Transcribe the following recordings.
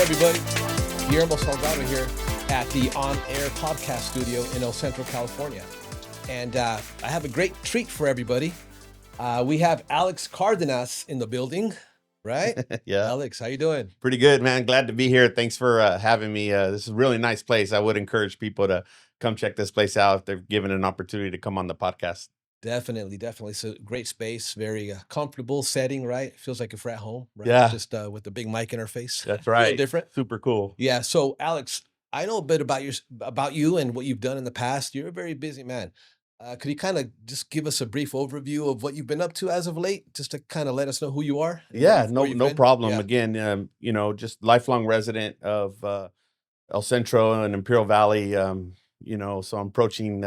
everybody? Guillermo Salgado here at the OnAir podcast studio in El Centro, California. And I have a great treat for everybody. We have Alex Cardenas in the building, right? Yeah. Alex, how you doing? Pretty good, man. Glad to be here. Thanks for having me. This is a really nice place. I would encourage people to come check this place out if they're given an opportunity to come on the podcast. Definitely. It's a great space, very comfortable setting, right? Feels like if we're at home, right? Yeah. Just with the big mic in our face. That's right. Real different. Super cool. Yeah. So, Alex, I know a bit about you and what you've done in the past. You're a very busy man. Could you kind of just give us a brief overview of what you've been up to as of late, just to kind of let us know who you are? Yeah, where you've no been? problem. Yeah. Again, just lifelong resident of El Centro and Imperial Valley. So I'm approaching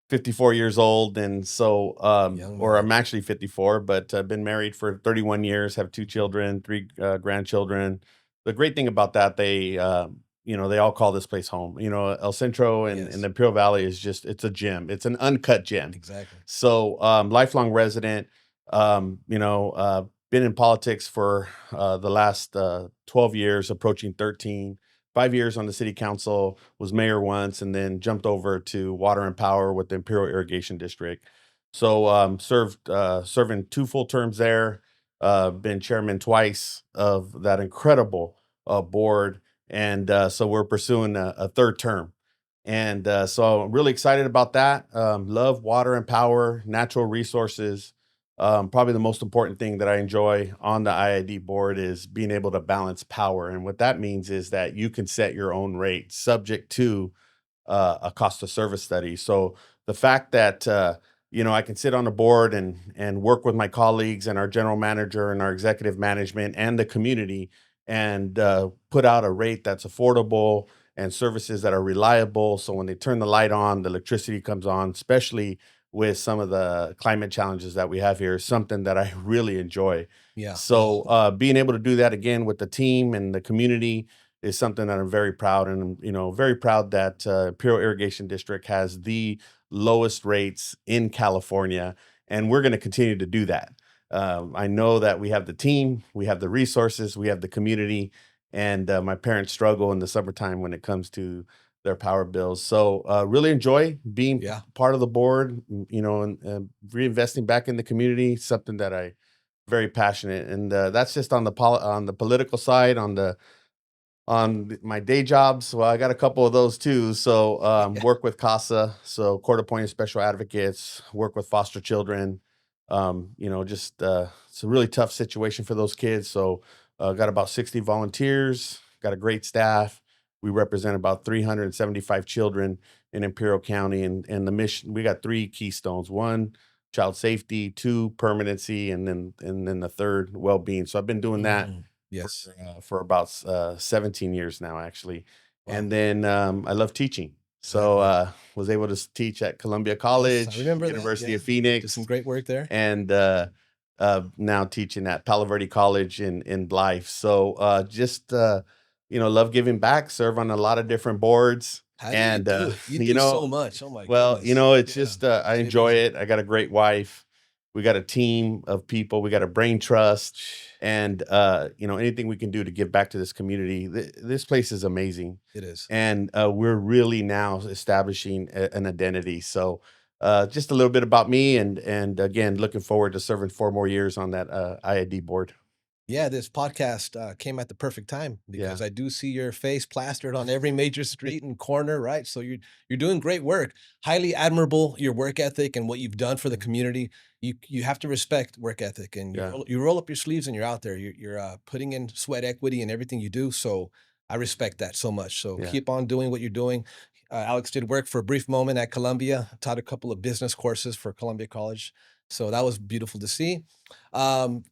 54 years old, and so Young or man. I'm actually 54, but I've been married for 31 years, have 2 children, 3 grandchildren. The great thing about that, they all call this place home. El Centro and Yes. the Imperial Valley is it's a gem. It's an uncut gem. Exactly. So lifelong resident. Been in politics for the last 12 years, approaching 13. 5 years on the city council, was mayor once, and then jumped over to water and power with the Imperial Irrigation District. So serving 2 full terms there, been chairman twice of that incredible board. And so we're pursuing a 3rd term. And so I'm really excited about that. Love water and power, natural resources. Probably the most important thing that I enjoy on the IID board is being able to balance power. And what that means is that you can set your own rate subject to a cost of service study. So the fact that, I can sit on the board and work with my colleagues and our general manager and our executive management and the community and put out a rate that's affordable and services that are reliable. So when they turn the light on, the electricity comes on, especially with some of the climate challenges that we have here, is something that I really enjoy. Yeah. So being able to do that again with the team and the community is something that I'm very proud. And, very proud that Imperial Irrigation District has the lowest rates in California. And we're going to continue to do that. I know that we have the team, we have the resources, we have the community, and my parents struggle in the summertime when it comes to their power bills. So really enjoy being part of the board, and reinvesting back in the community, something that I very passionate. And that's just on the political side, on my day jobs. Well, I got a couple of those too. So work with CASA, so court appointed special advocates, work with foster children. It's a really tough situation for those kids. So got about 60 volunteers, got a great staff. We represent about 375 children in Imperial County, and the mission, we got 3 keystones: 1, child safety; 2, permanency; and then the 3rd, well-being. So I've been doing that Yes. for about 17 years now, actually. Wow. And then I love teaching. So was able to teach at Columbia College, I remember University that. of Phoenix. Did some great work there. And now teaching at Palo Verde College in Blythe. So love giving back, serve on a lot of different boards. How do you do it? You do so much. Oh my goodness. It's just I enjoy it. I got a great wife. We got a team of people. We got a brain trust, and anything we can do to give back to this community. This place is amazing. It is, and we're really now establishing an identity. So just a little bit about me, and again, looking forward to serving 4 more years on that IID board. Yeah, this podcast came at the perfect time because I do see your face plastered on every major street and corner, right? So you're doing great work. Highly admirable, your work ethic and what you've done for the community. You have to respect work ethic, and you roll up your sleeves and you're out there. You're putting in sweat equity in everything you do. So I respect that so much. So keep on doing what you're doing. Alex did work for a brief moment at Columbia, taught a couple of business courses for Columbia College. So that was beautiful to see.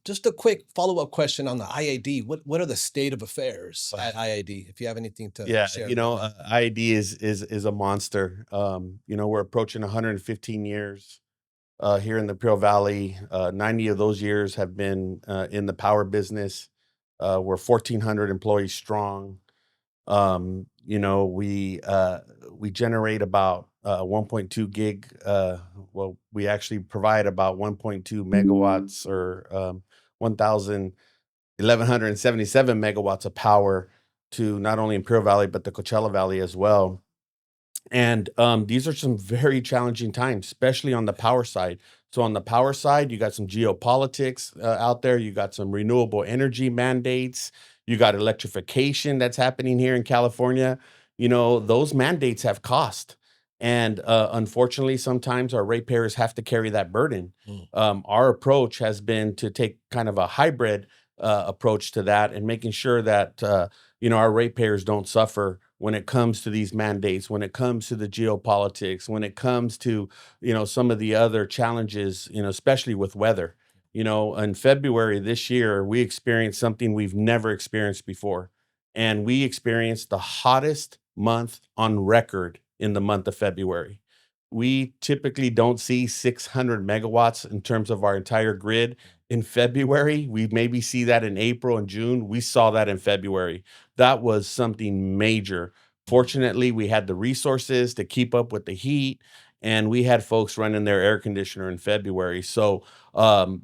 Just a quick follow-up question on the IID. What are the state of affairs at IID? If you have anything to share. IID is a monster. We're approaching 115 years here in the Imperial Valley. 90 of those years have been in the power business. We're 1,400 employees strong. We generate about 1.2 gig. We actually provide about 1.2 megawatts, or 1,177 megawatts of power to not only Imperial Valley but the Coachella Valley as well. And these are some very challenging times, especially on the power side. So on the power side, you got some geopolitics out there. You got some renewable energy mandates. You got electrification that's happening here in California. You know, those mandates have cost. And unfortunately, sometimes our ratepayers have to carry that burden. Mm. Our approach has been to take kind of a hybrid approach to that and making sure that, our ratepayers don't suffer when it comes to these mandates, when it comes to the geopolitics, when it comes to, some of the other challenges, especially with weather. In February this year, we experienced something we've never experienced before. And we experienced the hottest month on record in the month of February. We typically don't see 600 megawatts in terms of our entire grid in February. We maybe see that in April and June. We saw that in February. That was something major. Fortunately, we had the resources to keep up with the heat, and we had folks running their air conditioner in February. So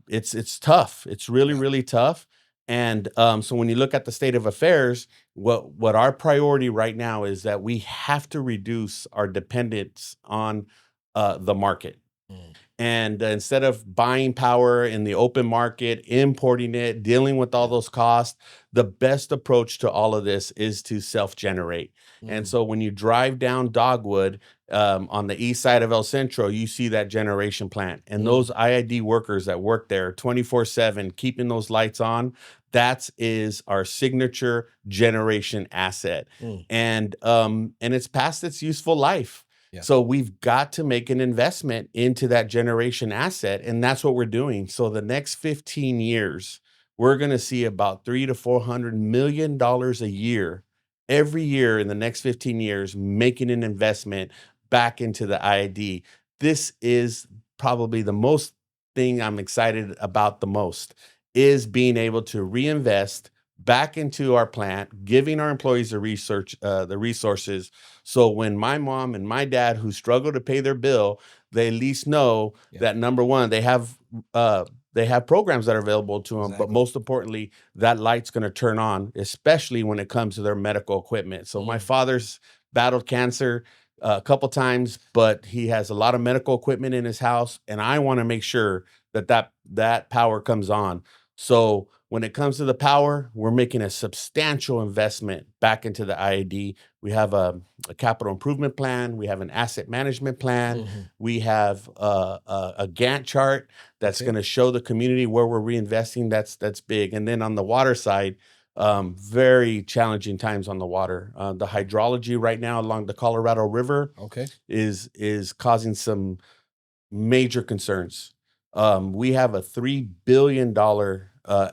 it's tough. It's really, Yeah. really tough. And so when you look at the state of affairs, what our priority right now is that we have to reduce our dependence on the market. Mm. And instead of buying power in the open market, importing it, dealing with all Yeah. those costs, the best approach to all of this is to self-generate. And Mm. so when you drive down Dogwood on the east side of El Centro, you see that generation plant. And Mm. those IID workers that work there 24/7, keeping those lights on, that is our signature generation asset. Mm. And it's past its useful life. Yeah. So we've got to make an investment into that generation asset, and that's what we're doing. So the next 15 years, we're going to see about $300 to $400 million a year, every year in the next 15 years, making an investment back into the IID. This is probably the most thing I'm excited about the most is being able to reinvest back into our plant, giving our employees the resources. So when my mom and my dad, who struggle to pay their bill, they at least know Yeah. that number one, they have programs that are available to them, but Exactly. most importantly, that light's going to turn on, especially when it comes to their medical equipment. So my Mm. father's battled cancer a couple times, but he has a lot of medical equipment in his house, and I want to make sure that power comes on. So when it comes to the power, we're making a substantial investment back into the IID. We have a capital improvement plan. We have an asset management plan. Mhm. We have a Gantt chart that's Okay. going to show the community where we're reinvesting. That's big. And then on the water side, very challenging times on the water. The hydrology right now along the Colorado River Okay. is causing some major concerns. We have a $3 billion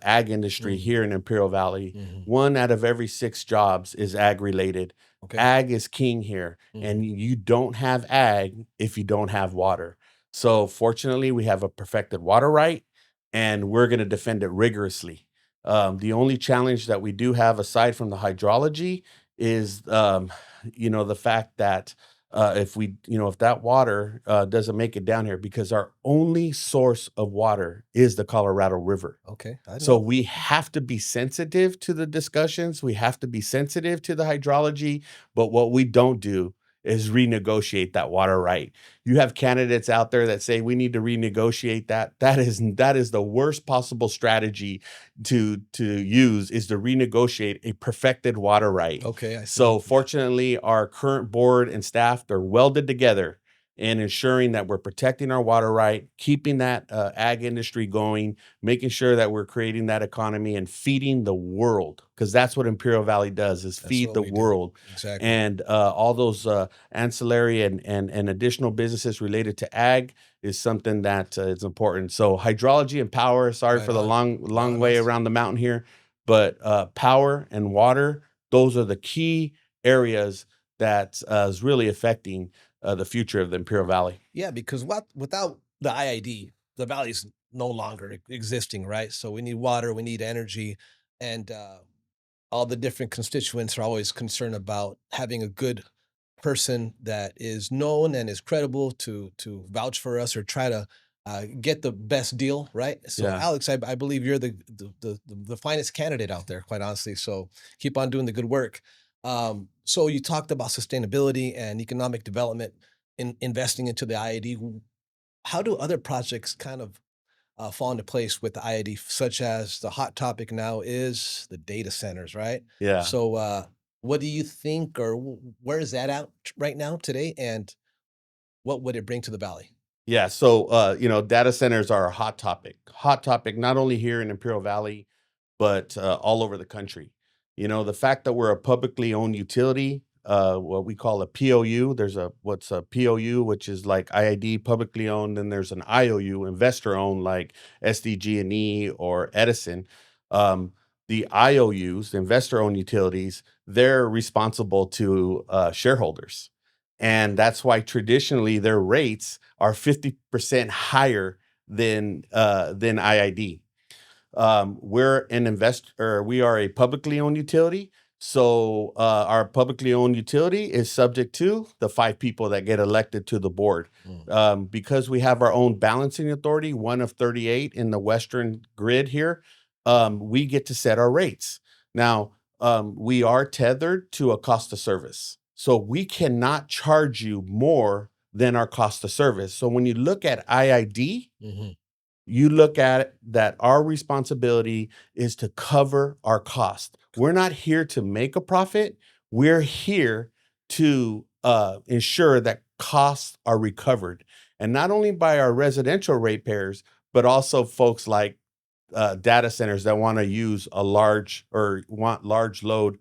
ag industry Mm. here in Imperial Valley. Mhm. One out of every 6 jobs is ag related. Okay. Ag is king here, and Mhm. you don't have ag if you don't have water. So, fortunately, we have a perfected water right, and we're going to defend it rigorously. The only challenge that we do have, aside from the hydrology, is the fact that if that water doesn't make it down here, because our only source of water is the Colorado River. Okay. I So know. we have to be sensitive to the discussions. We have to be sensitive to the hydrology. But what we don't do is renegotiate that water right. You have candidates out there that say we need to renegotiate that. That is the worst possible strategy to use, is to renegotiate a perfected water right. Okay. I see. So fortunately, our current board and staff, they're welded together in ensuring that we're protecting our water right, keeping that ag industry going, making sure that we're creating that economy and feeding the world, because that's what Imperial Valley does, is That's feed what the we do. world. Exactly. And all those ancillary and additional businesses related to ag is something that is important. So hydrology and power, sorry Right for the on. No, long way that's around the mountain here, but power and water, those are the key areas that is really affecting the future of the Imperial Valley. yeah, because without the IID, the valley's no longer existing, right? So we need water, we need energy, and all the different constituents are always concerned about having a good person that is known and is credible to vouch for us or try to get the best deal, right? So, Yeah. Alex, I believe you're the finest candidate out there, quite honestly. So, keep on doing the good work. So, you talked about sustainability and economic development in investing into the IID. How do other projects kind of fall into place with the IID, such as the hot topic now is the data centers, right? Yeah. So, what do you think, or where is that out right now today, and what would it bring to the valley? Yeah. So, data centers are a hot topic, not only here in Imperial Valley, but all over the country. The fact that we're a publicly owned utility, what we call a POU, there's what's a POU, which is like IID, publicly owned, and there's an IOU, investor owned, like SDG&E or Edison. Um, the IOUs, the investor owned utilities, they're responsible to shareholders. And that's why traditionally their rates are 50% higher than IID. We're an investor. We are a publicly owned utility. So our publicly owned utility is subject to the 5 people that get elected to the board. Mm. Because we have our own balancing authority, one of 38 in the Western grid here, we get to set our rates. Now, we are tethered to a cost of service. So we cannot charge you more than our cost of service. So when you look at IID, Mhm. you look at it that our responsibility is to cover our cost. We're not here to make a profit. We're here to ensure that costs are recovered, and not only by our residential ratepayers, but also folks like data centers that want to use a large or want large load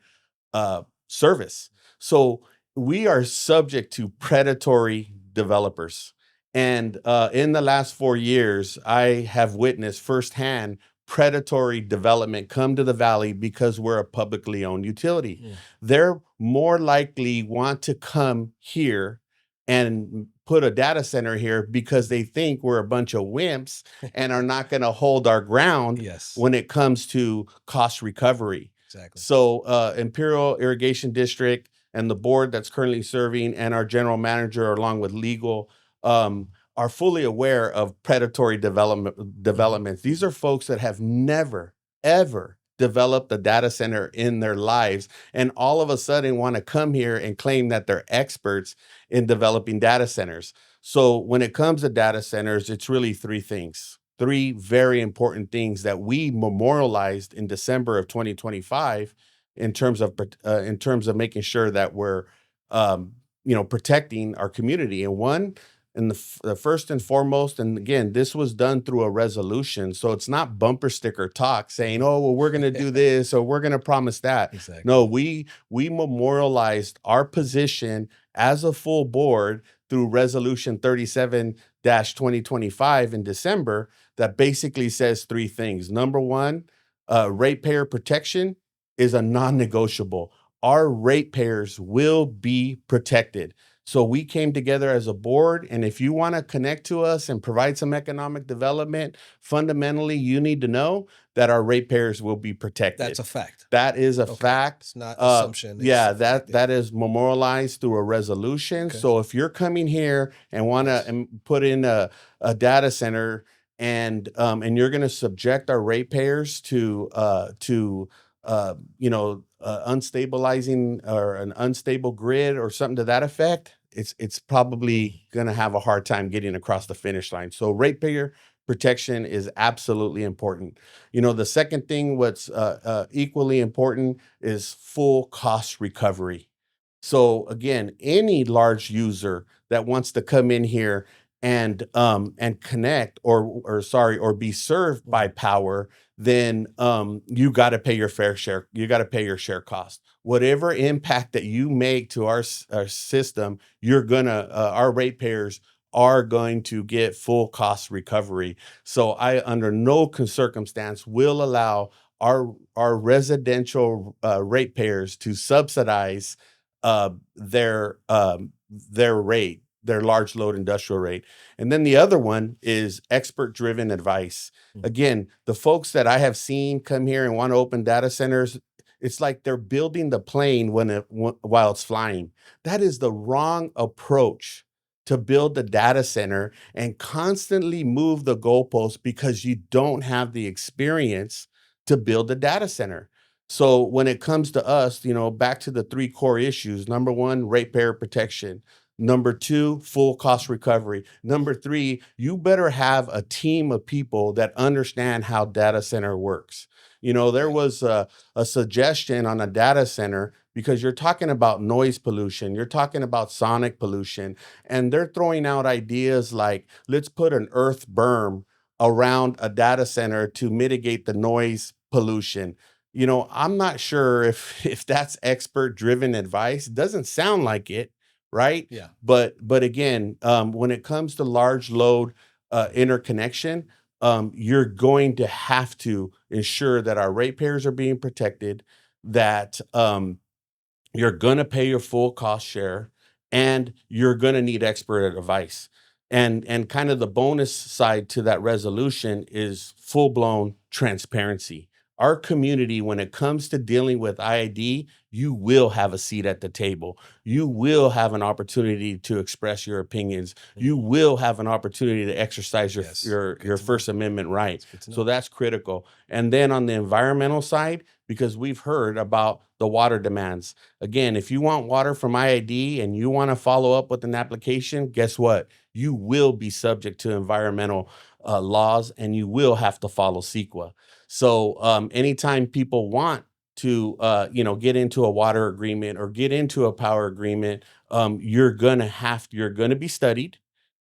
service. So we are subject to predatory developers. And in the last 4 years, I have witnessed firsthand predatory development come to the valley because we're a publicly owned utility. Mm. They're more likely want to come here and put a data center here because they think we're a bunch of wimps and are not going to hold our ground Yes, when it comes to cost recovery. exactly. So Imperial Irrigation District and the board that's currently serving and our general manager, along with legal, are fully aware of predatory developments. These are folks that have never, ever developed a data center in their lives, and all of a sudden want to come here and claim that they're experts in developing data centers. So when it comes to data centers, it's really 3 things. 3 very important things that we memorialized in December of 2025 in terms of making sure that we're protecting our community. And one, and the first and foremost, and again, this was done through a resolution, so it's not bumper sticker talk saying, "Oh, well, we're going to do this or we're going to promise that." Exactly. No, we memorialized our position as a full board through Resolution 37-2025 in December that basically says 3 things. Number one, ratepayer protection is a non-negotiable. Our ratepayers will be protected. So we came together as a board, and if you want to connect to us and provide some economic development, fundamentally, you need to know that our ratepayers will be protected. That's a fact. That is a Okay. fact. It's not assumption. Yeah, It's a fact. that is memorialized through a resolution. Okay. So if you're coming here and want Nice. to put in a data center and you're going to subject our ratepayers to unstabilizing or an unstable grid or something to that effect, it's probably going to have a hard time getting across the finish line. So ratepayer protection is absolutely important. The second thing, what's equally important, is full cost recovery. So again, any large user that wants to come in here and connect or be served by power, then you got to pay your fair share. You got to pay your share cost. Whatever impact that you make to our system, our ratepayers are going to get full cost recovery. So I, under no circumstance, will allow our residential ratepayers to subsidize their rate, their large load industrial rate. And then the other one is expert driven advice. Again, the folks that I have seen come here and want to open data centers, it's like they're building the plane while it's flying. That is the wrong approach to build the data center and constantly move the goalposts because you don't have the experience to build the data center. So when it comes to us, back to the three core issues: number one, ratepayer protection; number two, full cost recovery; number three, you better have a team of people that understand how data center works. There was a suggestion on a data center, because you're talking about noise pollution, you're talking about sonic pollution, and they're throwing out ideas like, let's put an earth berm around a data center to mitigate the noise pollution. I'm not sure if that's expert driven advice. It doesn't sound like it, right? Yeah. But again, when it comes to large load interconnection, you're going to have to ensure that our ratepayers are being protected, that you're going to pay your full cost share, and you're going to need expert advice. And kind of the bonus side to that resolution is full-blown transparency. Our community, when it comes to dealing with IID, you will have a seat at the table. You will have an opportunity to express your opinions. You will have an opportunity to exercise your First Amendment right. So that's critical. And then on the environmental side, because we've heard about the water demands. Again, if you want water from IID and you want to follow up with an application, guess what? You will be subject to environmental laws, and you will have to follow CEQA. So anytime people want to get into a water agreement or get into a power agreement, you're gonna be studied.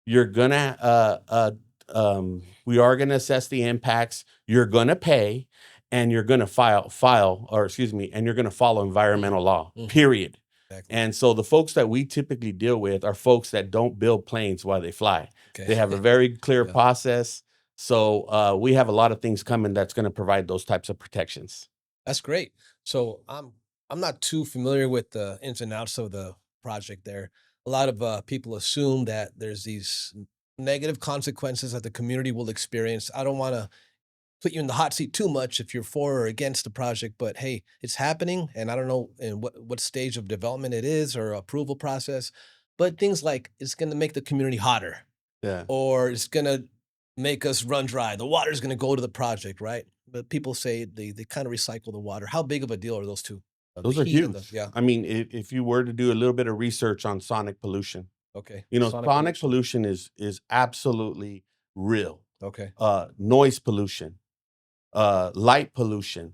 You're gonna we are gonna assess the impacts. You're gonna pay, and you're gonna and you're gonna follow environmental law. Period. Exactly. And so the folks that we typically deal with are folks that don't build planes while they fly. Okay. They have a very clear Yeah. process. So we have a lot of things coming that's going to provide those types of protections. That's great. So I'm not too familiar with the ins and outs of the project there. A lot of people assume that there's these negative consequences that the community will experience. I don't want to put you in the hot seat too much if you're for or against the project, but hey, it's happening, and I don't know in what stage of development it is or approval process, but things like it's going to make the community hotter, Yeah. or it's going to make us run dry. The water's going to go to the project, right? But people say they kind of recycle the water. How big of a deal are those two? Those The are heat and the huge. yeah. I mean, if you were to do a little bit of research on sonic pollution, Okay. sonic pollution is absolutely real. Okay. Noise pollution, light pollution.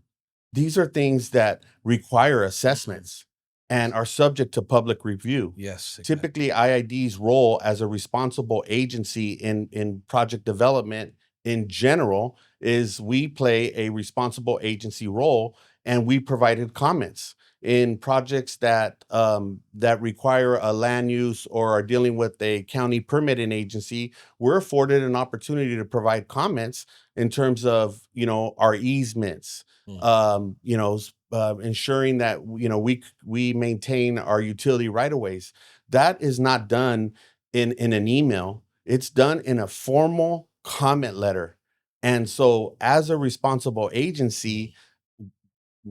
These are things that require assessments and are subject to public review. Yes. Exactly. Typically, IID's role as a responsible agency in project development in general is we play a responsible agency role, and we provided comments in projects that require a land use or are dealing with a county permitting agency. We're afforded an opportunity to provide comments in terms of our easements, ensuring that we maintain our utility right of ways. That is not done in an email. It's done in a formal comment letter. And so as a responsible agency,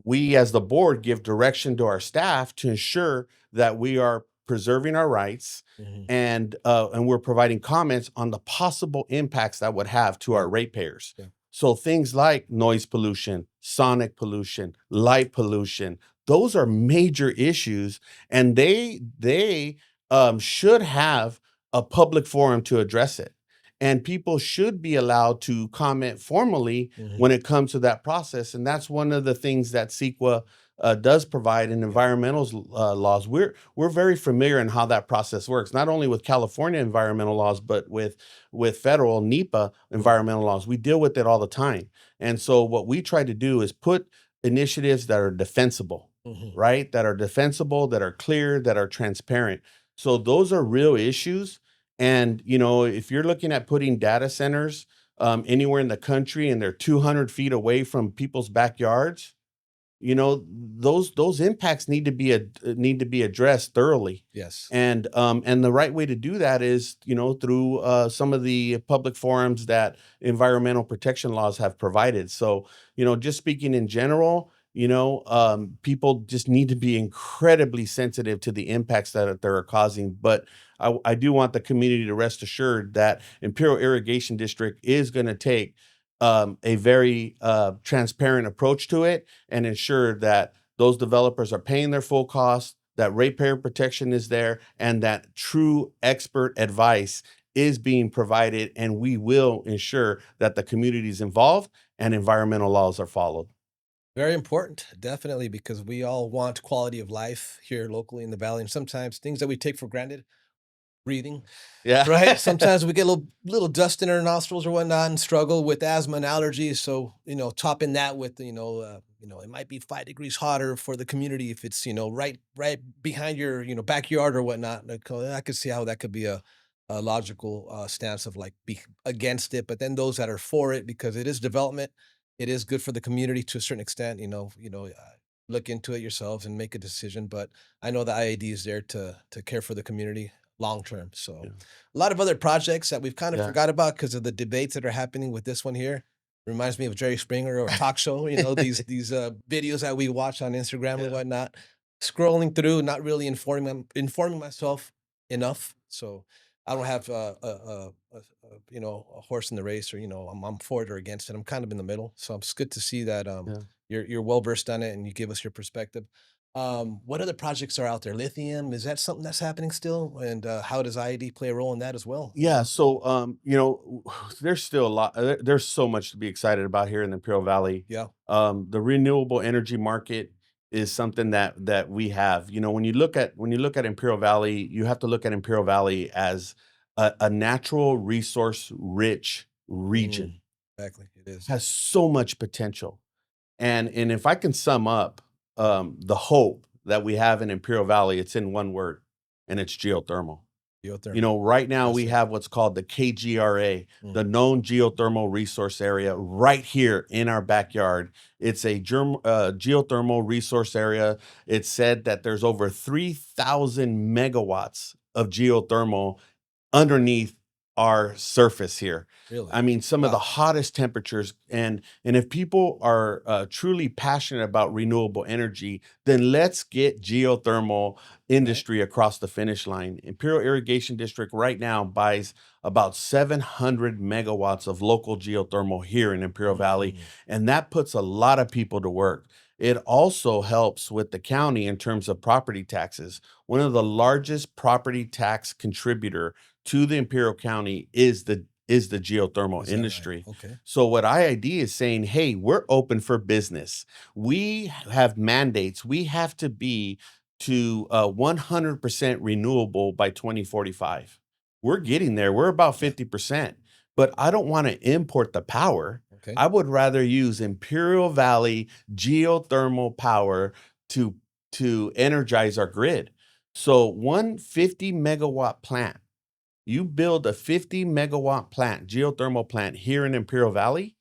we as the board give direction to our staff to ensure that we are preserving our rights, and we're providing comments on the possible impacts that would have to our ratepayers. Yeah. So things like noise pollution, sonic pollution, light pollution, those are major issues, and they should have a public forum to address it. And people should be allowed to comment formally when it comes to that process. And that's one of the things that CEQA does provide in environmental laws. We're very familiar in how that process works, not only with California environmental laws, but with federal NEPA environmental laws. We deal with it all the time. And so what we try to do is put initiatives that are defensible, right? That are defensible, that are clear, that are transparent. So those are real issues. And, if you're looking at putting data centers anywhere in the country and they're 200 feet away from people's backyards, those impacts need to be addressed thoroughly. Yes. And the right way to do that is, through some of the public forums that environmental protection laws have provided. So, just speaking in general, People just need to be incredibly sensitive to the impacts that they're causing. But I do want the community to rest assured that Imperial Irrigation District is going to take a very transparent approach to it and ensure that those developers are paying their full cost, that ratepayer protection is there, and that true expert advice is being provided, and we will ensure that the community is involved and environmental laws are followed. Very important, definitely, because we all want quality of life here locally in the valley, and sometimes things that we take for granted, breathing, Yeah. right? Sometimes we get a little dust in our nostrils or whatnot and struggle with asthma and allergies. So, topping that with, it might be 5 degrees hotter for the community if it's, right behind your, backyard or whatnot. Like, I could see how that could be a logical stance of like be against it, but then those that are for it because it is development, it is good for the community to a certain extent. Look into it yourselves and make a decision. But I know the IAD is there to care for the community long term. So Yeah. a lot of other projects that we've kind of Yeah. forgot about because of the debates that are happening with this one here. Reminds me of Jerry Springer or talk show, these videos that we watch on Instagram and Yeah. whatnot. Scrolling through, not really informing myself enough. So I don't have a horse in the race or I'm for it or against it. I'm kind of in the middle. So it's good to see that Yeah. you're well versed on it and you give us your perspective. What other projects are out there? Lithium, is that something that's happening still? And how does IED play a role in that as well? Yeah, so there's still a lot. There's so much to be excited about here in the Imperial Valley. Yeah. The renewable energy market is something that we have. When you look at Imperial Valley, you have to look at Imperial Valley as a natural resource rich region. Exactly. It is. Has so much potential. And if I can sum up the hope that we have in Imperial Valley, it's in one word, and it's geothermal. Geothermal. Right now That's we it. have what's called the KGRA, the known geothermal resource area, right here in our backyard. It's a geothermal resource area. It's said that there's over 3,000 megawatts of geothermal underneath our surface here. Really? I mean, some of the Wow. hottest temperatures, and if people are truly passionate about renewable energy, then let's get geothermal industry across the finish line. Imperial Irrigation District right now buys about 700 megawatts of local geothermal here in Imperial Valley, and that puts a lot of people to work. It also helps with the county in terms of property taxes. One of the largest property tax contributor to the Imperial County is the geothermal Is that right? industry. Okay. So what IID is saying, hey, we're open for business. We have mandates. We have to be to 100% renewable by 2045. We're getting there. We're about 50%, but I don't want to import the power. Okay. I would rather use Imperial Valley geothermal power to energize our grid. So one 50 megawatt plant, you build a 50 megawatt plant, geothermal plant here in Imperial Valley,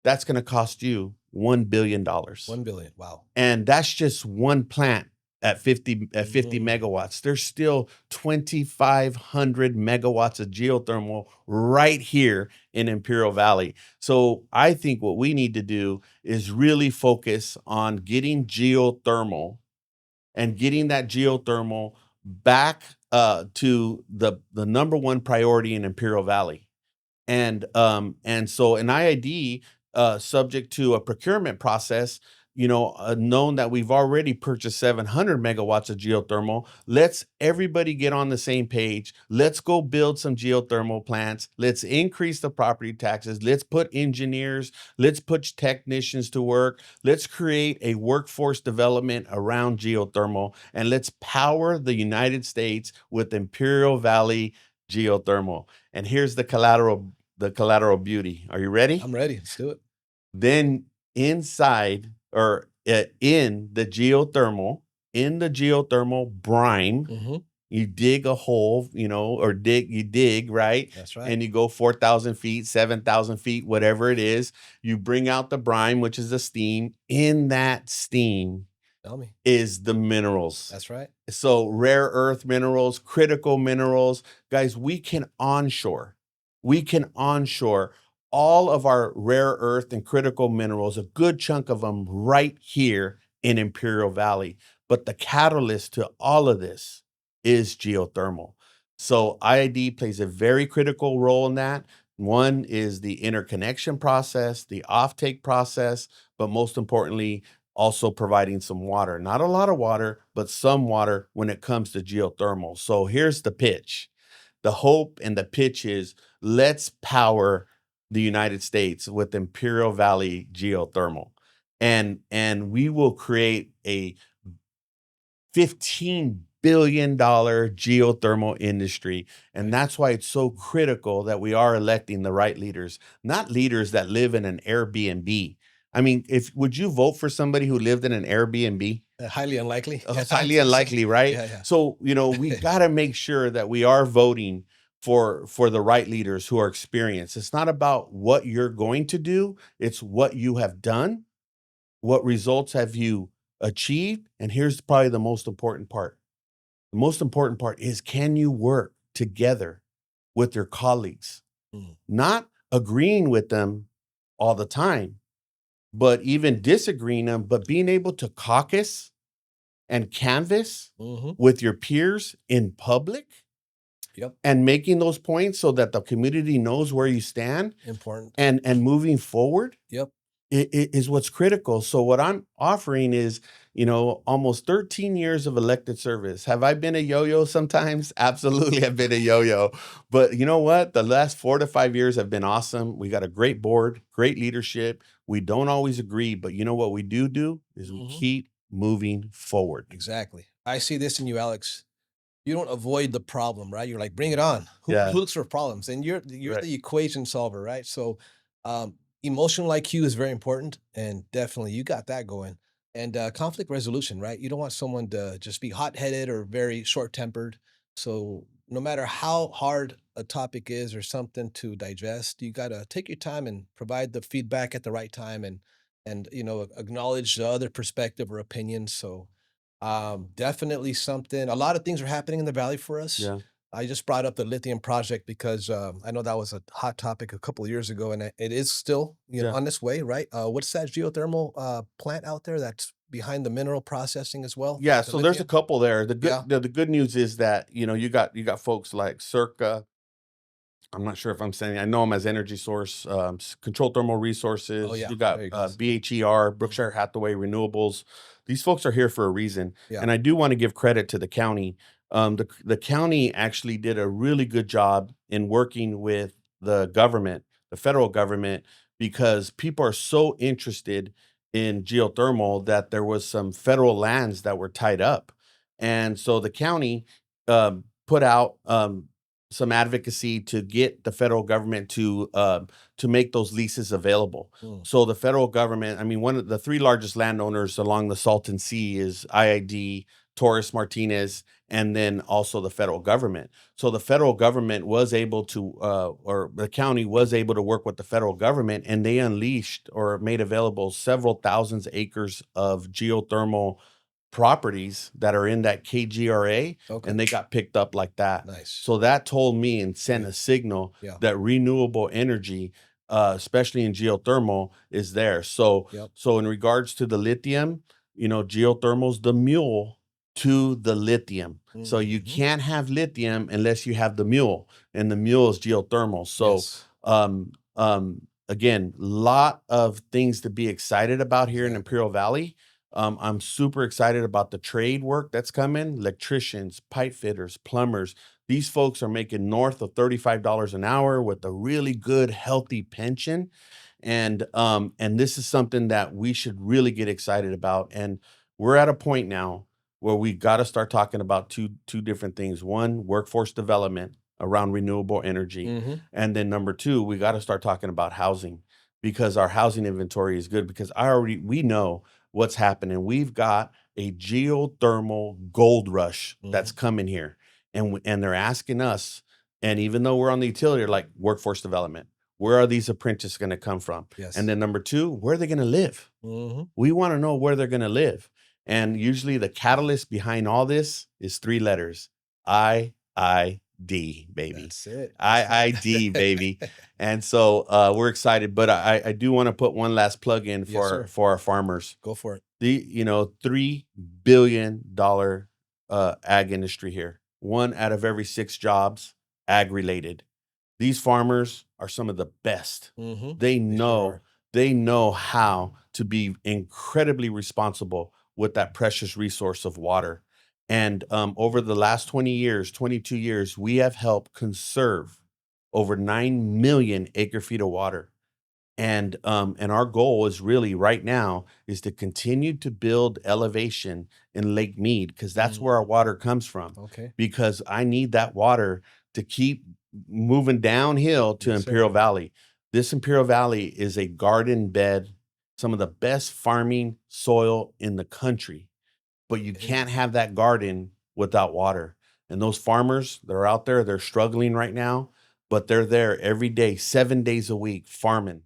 that's going to cost you $1 billion. 1 billion. Wow. And that's just one plant at 50 megawatts. There's still 2,500 megawatts of geothermal right here in Imperial Valley. So I think what we need to do is really focus on getting geothermal and getting that geothermal back to the number one priority in Imperial Valley. And so an IID, subject to a procurement process, known that we've already purchased 700 megawatts of geothermal. Let's everybody get on the same page. Let's go build some geothermal plants. Let's increase the property taxes. Let's put engineers. Let's put technicians to work. Let's create a workforce development around geothermal, and let's power the United States with Imperial Valley geothermal. And here's the collateral beauty. Are you ready? I'm ready. Let's do it. Then inside or in the geothermal brine, you dig a hole, you dig, right? That's right. And you go 4,000 feet, 7,000 feet, whatever it is. You bring out the brine, which is the steam. In that steam Tell me. is the minerals. That's right. So rare earth minerals, critical minerals. Guys, we can onshore all of our rare earth and critical minerals, a good chunk of them right here in Imperial Valley. But the catalyst to all of this is geothermal. So IID plays a very critical role in that. One is the interconnection process, the offtake process, but most importantly, also providing some water. Not a lot of water, but some water when it comes to geothermal. So here's the pitch. The hope and the pitch is, let's power the United States with Imperial Valley geothermal. And we will create a $15 billion geothermal industry. And that's why it's so critical that we are electing the right leaders, not leaders that live in an Airbnb. I mean, would you vote for somebody who lived in an Airbnb? Highly unlikely. It's highly unlikely, right? Yeah. So, we got to make sure that we are voting for the right leaders who are experienced. It's not about what you're going to do, it's what you have done. What results have you achieved? And here's probably the most important part. The most important part is, can you work together with your colleagues? Not agreeing with them all the time, but even disagreeing them, but being able to caucus and canvas with your peers in public. Yep. And making those points so that the community knows where you stand. Important. And moving forward. Yep. It is what's critical. So what I'm offering is, almost 13 years of elected service. Have I been a yo-yo sometimes? Absolutely, I've been a yo-yo. But you know what? The last 4 to 5 years have been awesome. We got a great board, great leadership. We don't always agree, but you know what we do is we keep moving forward. Exactly. I see this in you, Alex. You don't avoid the problem, right? You're like, bring it on. Who looks for problems? And you're Right. the equation solver, right? So emotional IQ is very important, and definitely you got that going. And conflict resolution, right? You don't want someone to just be hot-headed or very short-tempered. So no matter how hard a topic is or something to digest, you got to take your time and provide the feedback at the right time, and acknowledge the other perspective or opinion. So definitely something. A lot of things are happening in the valley for us. Yeah. I just brought up the lithium project because I know that was a hot topic a couple of years ago, and it is still on its way, right? What's that geothermal plant out there that's behind the mineral processing as well? Yeah, The so there's a lithium? couple there. The good Yeah. the good news is that, you got folks like Circa. I'm not sure if I'm saying, I know them as Energy Source, Control Thermal Resources. Oh yeah. You got There you go. BHER, Berkshire Hathaway Renewables. These folks are here for a reason. Yeah. And I do want to give credit to the county. The county actually did a really good job in working with the government, the federal government, because people are so interested in geothermal that there was some federal lands that were tied up. And so the county put out some advocacy to get the federal government to make those leases available. So the federal government, I mean, one of the 3 largest landowners along the Salton Sea is IID, Torres Martinez, and then also the federal government. So the federal government was able to, or the county was able to work with the federal government, and they unleashed or made available several thousands acres of geothermal properties that are in that KGRA, Okay. and they got picked up like that. Nice. So that told me and sent a signal that renewable energy, especially in geothermal, is there. So, so in regards to the lithium, geothermal's the mule to the lithium. So you can't have lithium unless you have the mule, and the mule is geothermal. So, again, lot of things to be excited about here in Imperial Valley. I'm super excited about the trade work that's coming. Electricians, pipe fitters, plumbers. These folks are making north of $35 an hour with a really good, healthy pension. And this is something that we should really get excited about. And we're at a point now where we got to start talking about two different things. One, workforce development around renewable energy. And then number 2, we got to start talking about housing, because our housing inventory is good, because we know what's happening. We've got a geothermal gold rush that's coming here, and they're asking us, and even though we're on the utility, they're like, workforce development. Where are these apprentices going to come from? And then number 2, where are they going to live? We want to know where they're going to live. And usually the catalyst behind all this is 3 letters: IID. IID, baby. That's it. IID, baby. And so we're excited, but I do want to put one last plug in Yes, sir. for our farmers. Go for it. The $3 billion ag industry here. 1 out of every 6 jobs ag related. These farmers are some of the best. Mm-hmm. They know how to be incredibly responsible with that precious resource of water. And over the last 20 years, 22 years, we have helped conserve over 9 million acre feet of water. And our goal is really right now is to continue to build elevation in Lake Mead, because that's where our water comes from. Okay. Because I need that water to keep moving downhill to Yes, Imperial sir. Valley. This Imperial Valley is a garden bed, some of the best farming soil in the country. But you can't have that garden without water. And those farmers that are out there, they're struggling right now, but they're there every day, 7 days a week, farming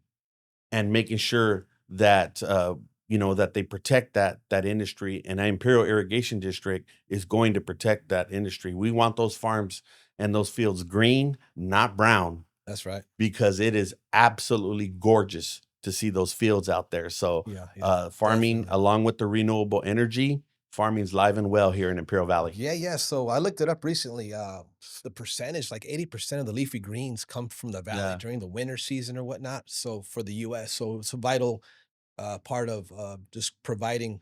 and making sure that that they protect that industry. And Imperial Irrigation District is going to protect that industry. We want those farms and those fields green, not brown. That's right. Because it is absolutely gorgeous to see those fields out there. So farming, definitely. along with the renewable energy, farming's live and well here in Imperial Valley. Yeah. So I looked it up recently. The percentage, like 80% of the leafy greens come from the valley during the winter season or whatnot. So for the U.S., so it's a vital part of just providing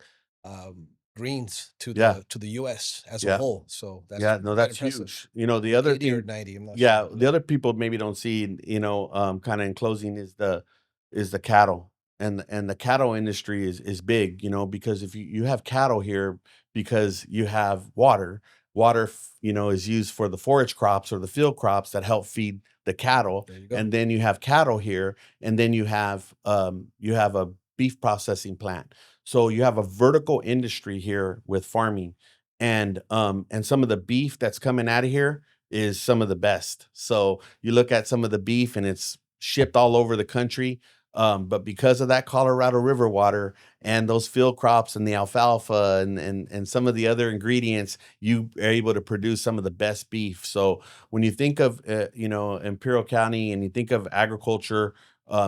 greens to the U.S. as a whole. So that's that's impressive. huge. The other 80 or thing, 90, I'm not sure. the other people maybe don't see, kind of in closing, is the cattle. And the cattle industry is big, because if you have cattle here, because you have water is used for the forage crops or the field crops that help feed the cattle. There you go. And then you have cattle here, and then you have a beef processing plant. So you have a vertical industry here with farming, and some of the beef that's coming out of here is some of the best. So you look at some of the beef and it's shipped all over the country. But because of that Colorado River water and those field crops and the alfalfa and some of the other ingredients, you are able to produce some of the best beef. So when you think of Imperial County and you think of agriculture,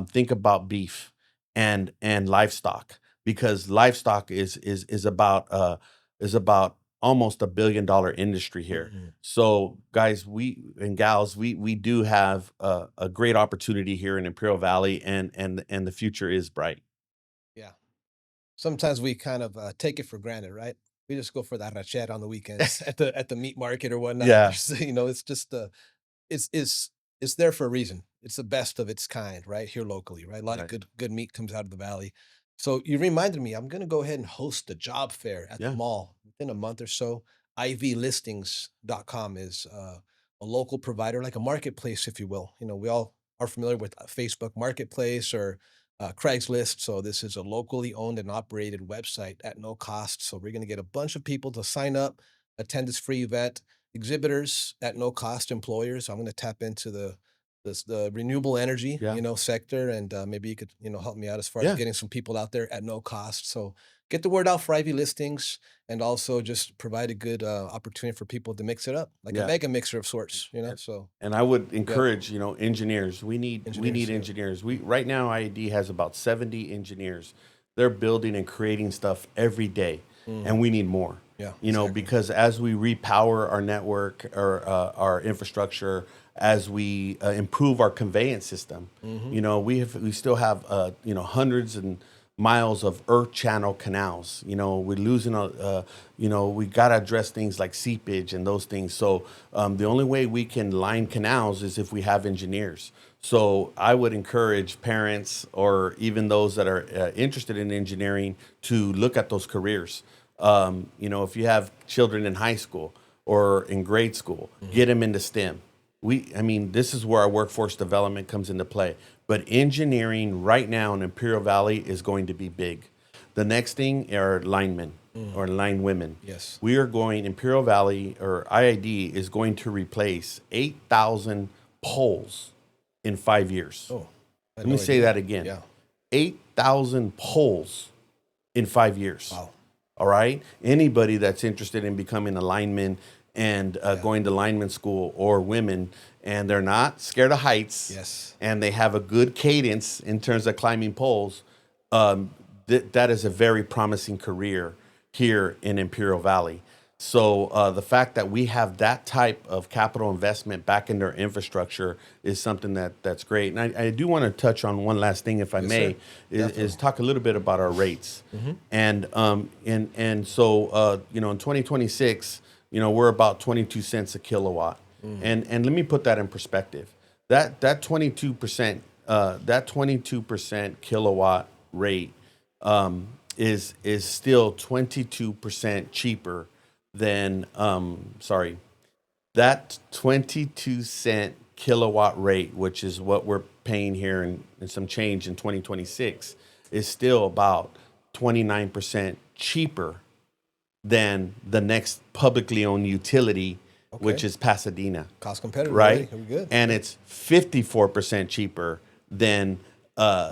think about beef and livestock, because livestock is about almost $1 billion industry here. So guys, and gals, we do have a great opportunity here in Imperial Valley, and the future is bright. Yeah. Sometimes we kind of take it for granted, right? We just go for that rachera on the weekends at the meat market or whatnot. Yeah. It's just it's there for a reason. It's the best of its kind right here locally, right? A lot of good meat comes out of the valley. So you reminded me, I'm gonna go ahead and host a job fair at the mall within a month or so. IVlistings.com is a local provider, like a marketplace, if you will. We all are familiar with Facebook Marketplace or Craigslist. So this is a locally owned and operated website at no cost. So we're going to get a bunch of people to sign up, attend this free event, exhibitors at no cost, employers. I'm going to tap into the renewable energy, sector, and maybe you could, help me out as far as getting some people out there at no cost. So get the word out for Ivy Listings, and also just provide a good opportunity for people to mix it up, like a mega mixer of sorts, So, and I would encourage, engineers. We need engineers. We right now IID has about 70 engineers. They're building and creating stuff every day, and we need more. Yeah, because as we repower our network or our infrastructure, as we improve our conveyance system, we still have hundreds and miles of earth channel canals. We're losing we got to address things like seepage and those things. So the only way we can line canals is if we have engineers. So I would encourage parents or even those that are interested in engineering to look at those careers. If you have children in high school or in grade school, get them into STEM. This is where our workforce development comes into play. But engineering right now in Imperial Valley is going to be big. The next thing are linemen or line women. Yes. We are going, Imperial Valley or IID is going to replace 8,000 poles in 5 years. Oh, let me say that again. Yeah. 8,000 poles in 5 years. Wow. All right. Anybody that's interested in becoming a lineman and going to lineman school, or women, and they're not scared of heights. Yes. And they have a good cadence in terms of climbing poles. That is a very promising career here in Imperial Valley. So the fact that we have that type of capital investment back in their infrastructure is something that's great. And I do want to touch on one last thing, if I may, is talk a little bit about our rates. And so in 2026, we're about 22 cents a kilowatt. And let me put that in perspective. That 22% kilowatt rate is still 22% cheaper than that 22-cent kilowatt rate, which is what we're paying here in some change in 2026, is still about 29% cheaper than the next publicly owned utility, which is Pasadena. Cost competitive, right? We're good. And it's 54% cheaper than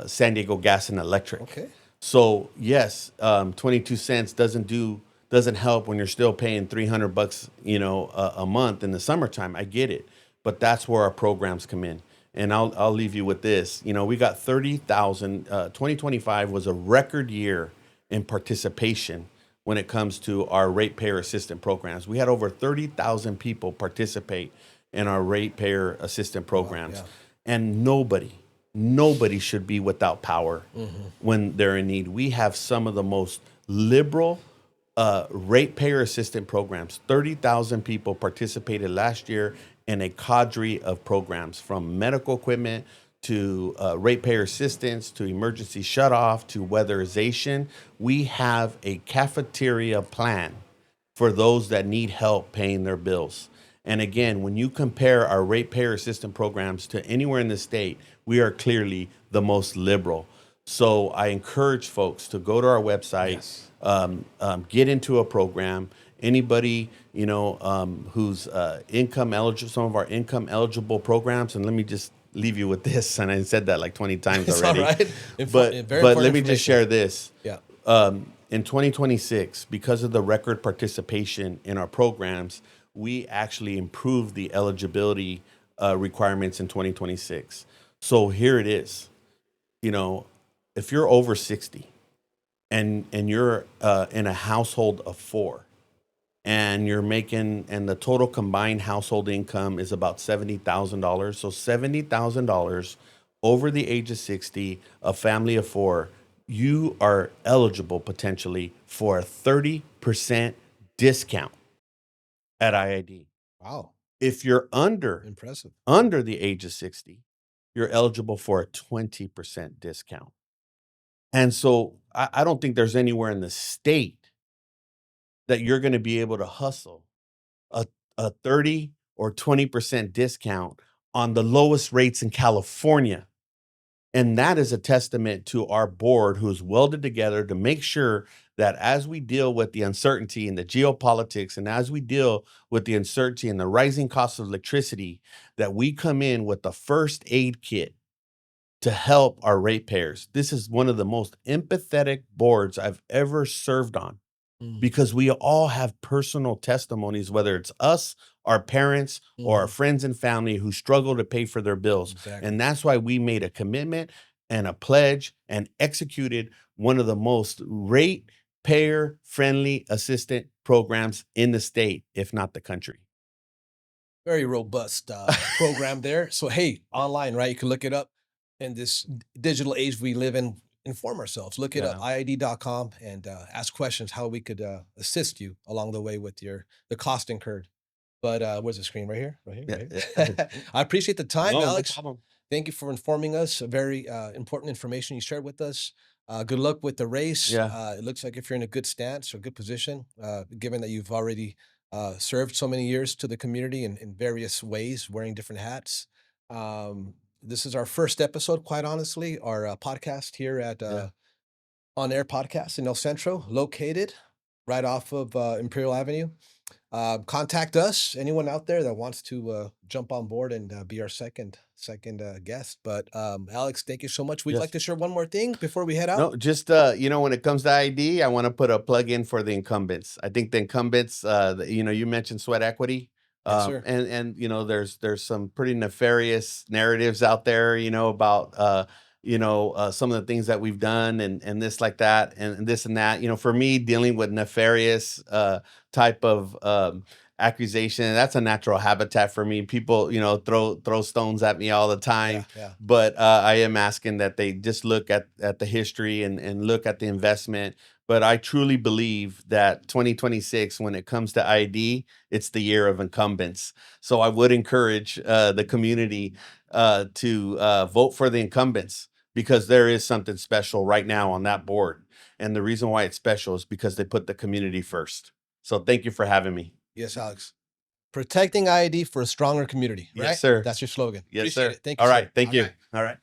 San Diego Gas and Electric. Okay. So yes, 22 cents doesn't help when you're still paying $300, a month in the summertime. I get it, but that's where our programs come in. And I'll leave you with this. We got 30,000. 2025 was a record year in participation when it comes to our ratepayer assistant programs. We had over 30,000 people participate in our ratepayer assistant programs. And nobody should be without power when they're in need. We have some of the most liberal ratepayer assistant programs. 30,000 people participated last year in a cadre of programs, from medical equipment to ratepayer assistance, to emergency shutoff, to weatherization. We have a cafeteria plan for those that need help paying their bills. And again, when you compare our ratepayer assistant programs to anywhere in the state, we are clearly the most liberal. So I encourage folks to go to our website, get into a program. Anybody, who's income eligible, some of our income eligible programs, and let me just leave you with this, and I said that like 20 times already. All right. But let me just share this. Yeah. In 2026, because of the record participation in our programs, we actually improved the eligibility requirements in 2026. So here it is. If you're over 60 and you're in a household of 4, and you're making, and the total combined household income is about $70,000. So $70,000 over the age of 60, a family of 4, you are eligible potentially for a 30% discount at IID. Wow. If you're under the age of 60, you're eligible for a 20% discount. And so I don't think there's anywhere in the state that you're going to be able to hustle a 30 or 20% discount on the lowest rates in California. And that is a testament to our board, who's welded together to make sure that as we deal with the uncertainty in the geopolitics, and as we deal with the uncertainty and the rising cost of electricity, that we come in with the first aid kit to help our ratepayers. This is one of the most empathetic boards I've ever served on, because we all have personal testimonies, whether it's us, our parents, or our friends and family who struggle to pay for their bills. And that's why we made a commitment and a pledge and executed one of the most ratepayer-friendly assistant programs in the state, if not the country. Very robust program there. So, hey, online, right? You can look it up in this digital age we live in. Inform ourselves. Look it up, IID.com, and ask questions how we could assist you along the way with the cost incurred. But where's the screen? Right here? Right here? I appreciate the time, Alex. No problem. Thank you for informing us. Very important information you shared with us. Good luck with the race. It looks like if you're in a good stance or good position, given that you've already served so many years to the community in various ways, wearing different hats. This is our first episode, quite honestly, our podcast here at OnAir Podcast in El Centro, located right off of Imperial Avenue. Contact us. Anyone out there that wants to jump on board and be our second guest. But Alex, thank you so much. We'd like Yes. to share one more thing before we head out. No, just when it comes to ID, I want to put a plug in for the incumbents. I think the incumbents, you mentioned sweat equity. Yes, sir. And there's some pretty nefarious narratives out there, about some of the things that we've done and this like that and this and that. For me, dealing with nefarious type of accusation, that's a natural habitat for me. People, throw stones at me all the time. Yeah. But I am asking that they just look at the history and look at the investment. But I truly believe that 2026, when it comes to ID, it's the year of incumbents. So I would encourage the community to vote for the incumbents, because there is something special right now on that board. And the reason why it's special is because they put the community first. So thank you for having me. Yes, Alex. Protecting IID for a stronger community, right? Yes, sir. That's your slogan. Yes, Appreciate sir. it. Thank you. All sir. right. Thank you. right. All right.